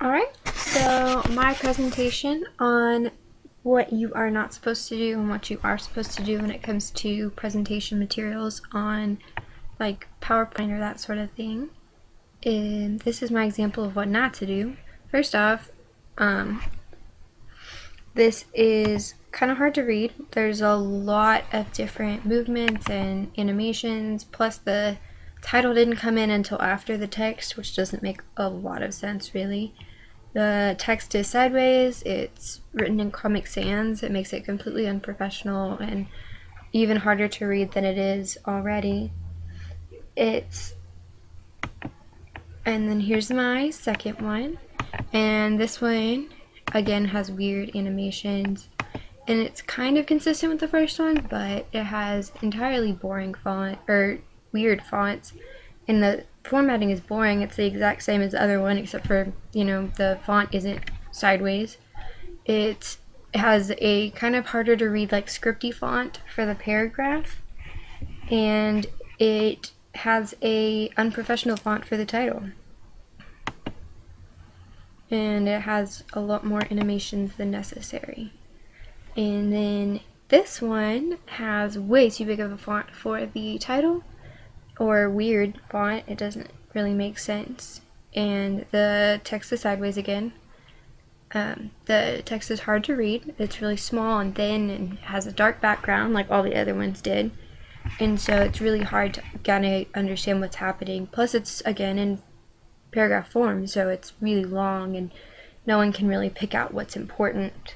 Alright, so my presentation on what you are not supposed to do and what you are supposed to do when it comes to presentation materials on like PowerPoint or that sort of thing. And this is my example of what not to do. First off, this is kind of hard to read. There's a lot of different movements and animations, plus the title didn't come in until after the text, which doesn't make a lot of sense really. The text is sideways, it's written in Comic Sans, it makes it completely unprofessional and even harder to read than it is already. And then here's my second one, and this one again has weird animations, and it's kind of consistent with the first one, but it has entirely boring font, or weird fonts, and the formatting is boring. It's the exact same as the other one, except for, the font isn't sideways. It has a kind of harder to read, like, scripty font for the paragraph, and it has a unprofessional font for the title. And it has a lot more animations than necessary. And then this one has way too big of a font for the title, or weird font. It doesn't really make sense. And the text is sideways again. The text is hard to read. It's really small and thin and has a dark background like all the other ones did. And so it's really hard to kind of understand what's happening. Plus it's, again, in paragraph form, so it's really long and no one can really pick out what's important.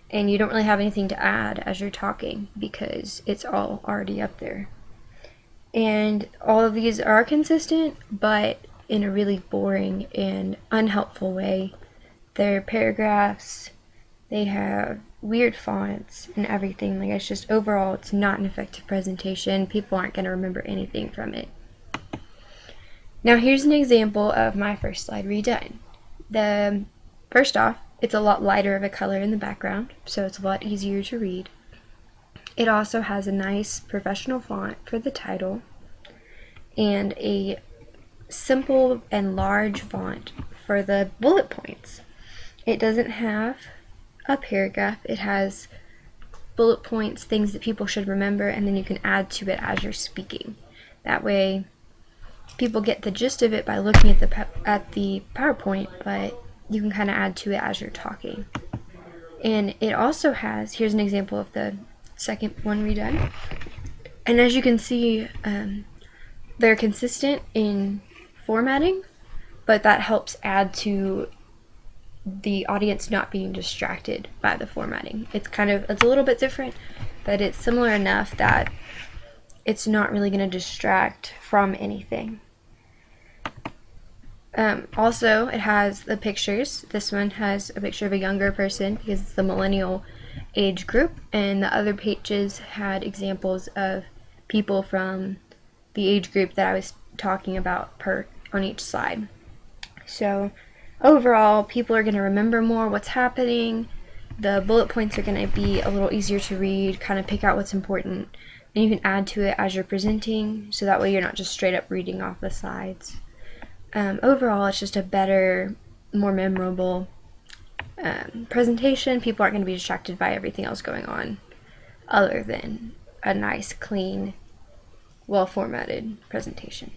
And you don't really have anything to add as you're talking because it's all already up there. And all of these are consistent, but in a really boring and unhelpful way. They're paragraphs, they have weird fonts and everything. Like, it's just, overall, it's not an effective presentation. People aren't going to remember anything from it. Now here's an example of my first slide redone. First off, it's a lot lighter of a color in the background, so it's a lot easier to read. It also has a nice professional font for the title and a simple and large font for the bullet points. It doesn't have a paragraph. It has bullet points, things that people should remember, and then you can add to it as you're speaking. That way people get the gist of it by looking at the PowerPoint, but you can kind of add to it as you're talking. And it also has, here's an example of the second one redone. And as you can see, they're consistent in formatting, but that helps add to the audience not being distracted by the formatting. It's a little bit different, but it's similar enough that it's not really going to distract from anything. Also, it has the pictures. This one has a picture of a younger person because it's the millennial age group, and the other pages had examples of people from the age group that I was talking about on each slide. So overall, people are going to remember more what's happening. The bullet points are going to be a little easier to read, kind of pick out what's important, and you can add to it as you're presenting, so that way you're not just straight up reading off the slides. Overall, it's just a better, more memorable presentation. People aren't going to be distracted by everything else going on other than a nice, clean, well-formatted presentation.